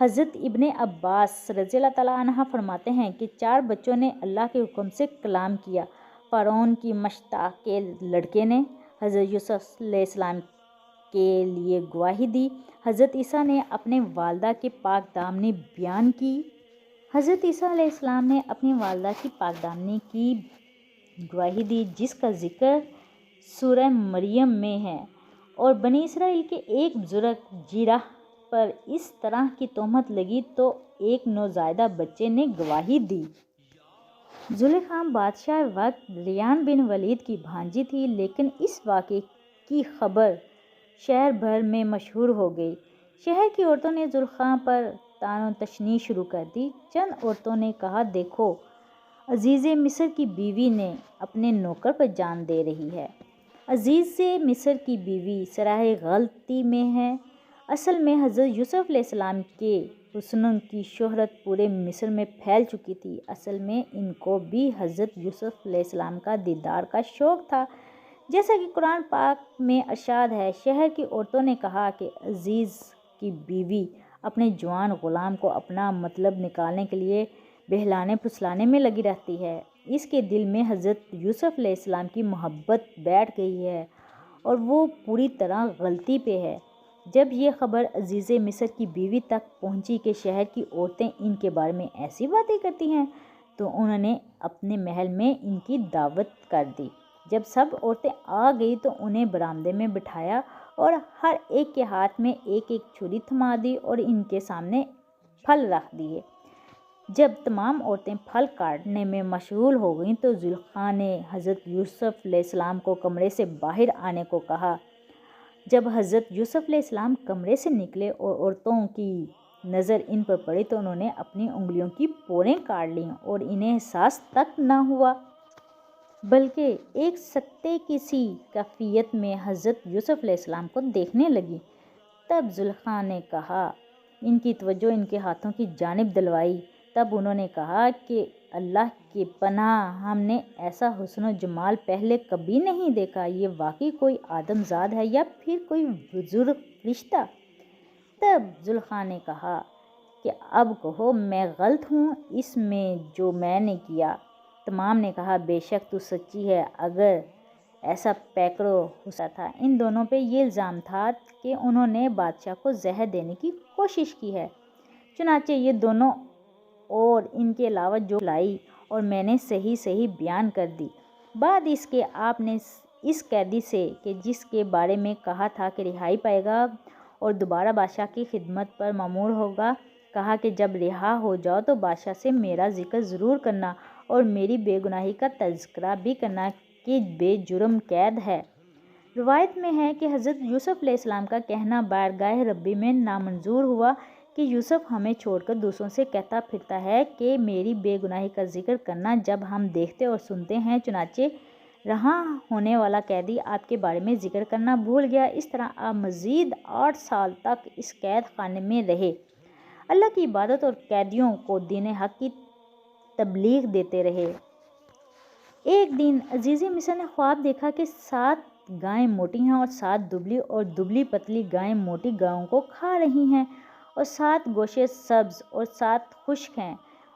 حضرت ابن عباس رضی اللہ تعالیٰ عنہ فرماتے ہیں کہ 4 بچوں نے اللہ کے حکم سے کلام کیا۔ فرعون کی مشتاق کے لڑکے نے حضرت یوسف علیہ السلام کے لیے گواہی دی۔ حضرت عیسیٰ نے اپنے والدہ کے پاک دامنی بیان کی۔ حضرت عیسیٰ علیہ السلام نے اپنی والدہ کی پاک دامنی کی گواہی دی، جس کا ذکر سورہ مریم میں ہے۔ اور بنی اسرائیل کے ایک بزرگ جیرح پر اس طرح کی تہمت لگی تو ایک نوزائیدہ بچے نے گواہی دی۔ زلیخا بادشاہ وقت ریان بن ولید کی بھانجی تھی، لیکن اس واقعے کی خبر شہر بھر میں مشہور ہو گئی۔ شہر کی عورتوں نے زلیخا پر طعن و تشنیع شروع کر دی۔ چند عورتوں نے کہا، دیکھو، عزیز مصر کی بیوی نے اپنے نوکر پر جان دے رہی ہے۔ عزیز مصر کی بیوی سراہ غلطی میں ہے۔ اصل میں حضرت یوسف علیہ السلام کے حسن کی شہرت پورے مصر میں پھیل چکی تھی۔ اصل میں ان کو بھی حضرت یوسف علیہ السلام کا دیدار کا شوق تھا، جیسا کہ قرآن پاک میں ارشاد ہے۔ شہر کی عورتوں نے کہا کہ عزیز کی بیوی اپنے جوان غلام کو اپنا مطلب نکالنے کے لیے بہلانے پھسلانے میں لگی رہتی ہے۔ اس کے دل میں حضرت یوسف علیہ السلام کی محبت بیٹھ گئی ہے اور وہ پوری طرح غلطی پہ ہے۔ جب یہ خبر عزیز مصر کی بیوی تک پہنچی کہ شہر کی عورتیں ان کے بارے میں ایسی باتیں کرتی ہیں، تو انہوں نے اپنے محل میں ان کی دعوت کر دی۔ جب سب عورتیں آ گئی تو انہیں برآمدے میں بٹھایا اور ہر ایک کے ہاتھ میں ایک ایک چھری تھما دی اور ان کے سامنے پھل رکھ دیے۔ جب تمام عورتیں پھل کاٹنے میں مشغول ہو گئیں تو زلیخا نے حضرت یوسف علیہ السلام کو کمرے سے باہر آنے کو کہا۔ جب حضرت یوسف علیہ السلام کمرے سے نکلے اور عورتوں کی نظر ان پر پڑی تو انہوں نے اپنی انگلیوں کی پوریں کاٹ لیں اور انہیں احساس تک نہ ہوا، بلکہ ایک سکتے کی سی کیفیت میں حضرت یوسف علیہ السلام کو دیکھنے لگی۔ تب زلیخا نے کہا، ان کی توجہ ان کے ہاتھوں کی جانب دلوائی۔ تب انہوں نے کہا کہ اللہ کی پناہ، ہم نے ایسا حسن و جمال پہلے کبھی نہیں دیکھا۔ یہ واقعی کوئی آدم زاد ہے یا پھر کوئی بزرگ فرشتہ؟ تب زلیخا نے کہا کہ اب کہو، میں غلط ہوں اس میں جو میں نے کیا؟ تمام نے کہا، بے شک تو سچی ہے، اگر ایسا پیکرو حسن تھا۔ ان دونوں پہ یہ الزام تھا کہ انہوں نے بادشاہ کو زہر دینے کی کوشش کی ہے۔ چنانچہ یہ دونوں اور ان کے علاوہ جو لائی اور میں نے صحیح بیان کر دی۔ بعد اس کے آپ نے اس قیدی سے کہ جس کے بارے میں کہا تھا کہ رہائی پائے گا اور دوبارہ بادشاہ کی خدمت پر مامور ہوگا، کہا کہ جب رہا ہو جاؤ تو بادشاہ سے میرا ذکر ضرور کرنا اور میری بے گناہی کا تذکرہ بھی کرنا کہ بے جرم قید ہے۔ روایت میں ہے کہ حضرت یوسف علیہ السلام کا کہنا بارگاہ ربی میں نامنظور ہوا کہ یوسف ہمیں چھوڑ کر دوسروں سے کہتا پھرتا ہے کہ میری بے گناہی کا ذکر کرنا، جب ہم دیکھتے اور سنتے ہیں۔ چنانچہ رہا ہونے والا قیدی آپ کے بارے میں ذکر کرنا بھول گیا۔ اس طرح آپ مزید 8 سال تک اس قید خانے میں رہے، اللہ کی عبادت اور قیدیوں کو دین حق کی تبلیغ دیتے رہے۔ ایک دن عزیز مصر نے خواب دیکھا کہ 7 گائیں موٹی ہیں اور 7 دبلی اور دبلی پتلی گائیں موٹی گاؤں کو کھا رہی ہیں اور 7 گوشے سبز اور 7 خشک ہیں،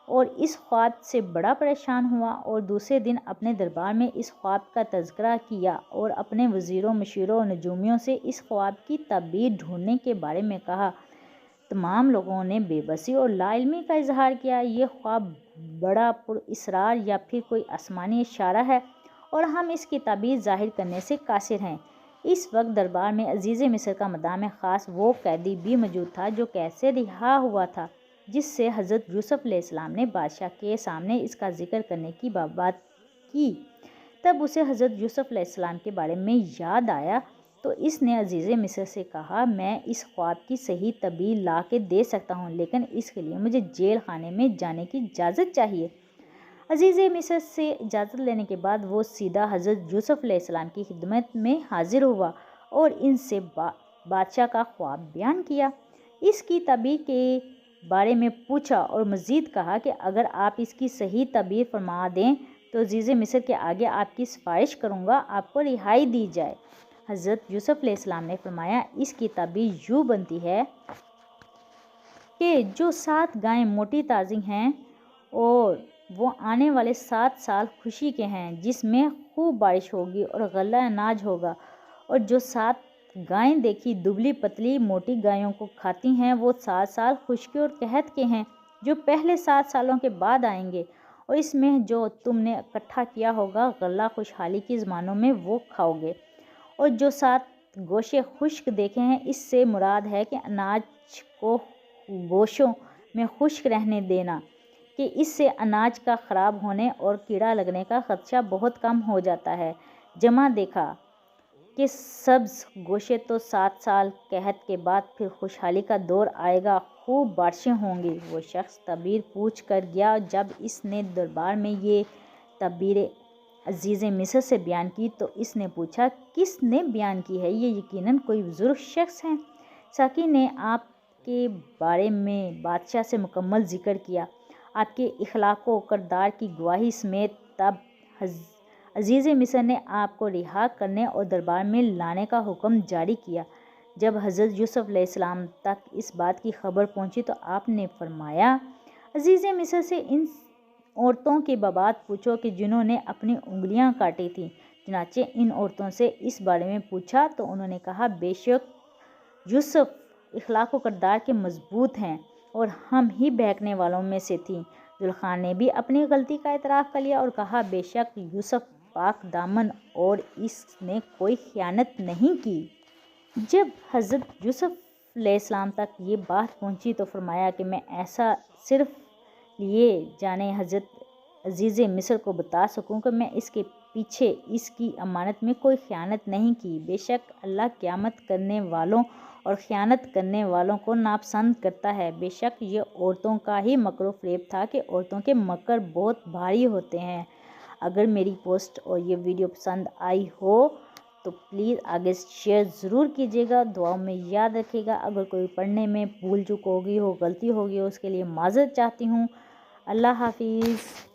اور اس خواب سے بڑا پریشان ہوا اور دوسرے دن اپنے دربار میں اس خواب کا تذکرہ کیا اور اپنے وزیروں، مشیروں اور نجومیوں سے اس خواب کی تعبیر ڈھونڈنے کے بارے میں کہا۔ تمام لوگوں نے بے بسی اور لا علمی کا اظہار کیا۔ یہ خواب بڑا پر اسرار یا پھر کوئی آسمانی اشارہ ہے اور ہم اس کی تعبیر ظاہر کرنے سے قاصر ہیں۔ اس وقت دربار میں عزیز مصر کا مدام خاص وہ قیدی بھی موجود تھا جو قید سے رہا ہوا تھا، جس سے حضرت یوسف علیہ السلام نے بادشاہ کے سامنے اس کا ذکر کرنے کی بات کی۔ تب اسے حضرت یوسف علیہ السلام کے بارے میں یاد آیا تو اس نے عزیز مصر سے کہا، میں اس خواب کی صحیح تعبیر لا کے دے سکتا ہوں، لیکن اس کے لیے مجھے جیل خانے میں جانے کی اجازت چاہیے۔ عزیز مصر سے اجازت لینے کے بعد وہ سیدھا حضرت یوسف علیہ السلام کی خدمت میں حاضر ہوا اور ان سے بادشاہ کا خواب بیان کیا، اس کی تعبیر کے بارے میں پوچھا اور مزید کہا کہ اگر آپ اس کی صحیح تعبیر فرما دیں تو عزیز مصر کے آگے آپ کی سفارش کروں گا، آپ کو رہائی دی جائے۔ حضرت یوسف علیہ السلام نے فرمایا، اس کی تعبیر یوں بنتی ہے کہ جو 7 گائیں موٹی تازی ہیں اور وہ آنے والے 7 سال خوشی کے ہیں، جس میں خوب بارش ہوگی اور غلہ اناج ہوگا، اور جو 7 گائیں دیکھی دبلی پتلی موٹی گایوں کو کھاتی ہیں، وہ 7 سال خشکی اور قحط کے ہیں جو پہلے 7 سالوں کے بعد آئیں گے، اور اس میں جو تم نے اکٹھا کیا ہوگا غلہ خوشحالی کی زمانوں میں وہ کھاؤ گے۔ اور جو 7 گوشے خشک دیکھے ہیں، اس سے مراد ہے کہ اناج کو گوشوں میں خشک رہنے دینا، کہ اس سے اناج کا خراب ہونے اور کیڑا لگنے کا خدشہ بہت کم ہو جاتا ہے۔ جمع دیکھا کہ سبز گوشے تو 7 سال قحط کے بعد پھر خوشحالی کا دور آئے گا، خوب بارشیں ہوں گی۔ وہ شخص تعبیر پوچھ کر گیا۔ جب اس نے دربار میں یہ تعبیر عزیز مصر سے بیان کی تو اس نے پوچھا، کس نے بیان کی ہے؟ یہ یقیناً کوئی بزرگ شخص ہے۔ ساقی نے آپ کے بارے میں بادشاہ سے مکمل ذکر کیا، آپ کے اخلاق و کردار کی گواہی سمیت۔ تب عزیز مصر نے آپ کو رہا کرنے اور دربار میں لانے کا حکم جاری کیا۔ جب حضرت یوسف علیہ السلام تک اس بات کی خبر پہنچی تو آپ نے فرمایا، عزیز مصر سے ان عورتوں کے بابت پوچھو کہ جنہوں نے اپنی انگلیاں کاٹی تھیں۔ چنانچہ ان عورتوں سے اس بارے میں پوچھا تو انہوں نے کہا، بے شک یوسف اخلاق و کردار کے مضبوط ہیں اور ہم ہی بہکنے والوں میں سے تھیں۔ زلیخا نے بھی اپنی غلطی کا اعتراف کر لیا اور کہا، بے شک یوسف پاک دامن اور اس نے کوئی خیانت نہیں کی۔ جب حضرت یوسف علیہ السلام تک یہ بات پہنچی تو فرمایا کہ میں ایسا صرف لیے جانے حضرت عزیز مصر کو بتا سکوں کہ میں اس کے پیچھے اس کی امانت میں کوئی خیانت نہیں کی۔ بے شک اللہ قیامت کرنے والوں اور خیانت کرنے والوں کو ناپسند کرتا ہے۔ بے شک یہ عورتوں کا ہی مکر و فریب تھا کہ عورتوں کے مکر بہت بھاری ہوتے ہیں۔ اگر میری پوسٹ اور یہ ویڈیو پسند آئی ہو تو پلیز آگے شیئر ضرور کیجیے گا، دعاؤں میں یاد رکھیے گا۔ اگر کوئی پڑھنے میں بھول چوک ہوگی ہو، غلطی ہوگی ہو، اس کے لیے معذرت چاہتی ہوں۔ اللہ حافظ۔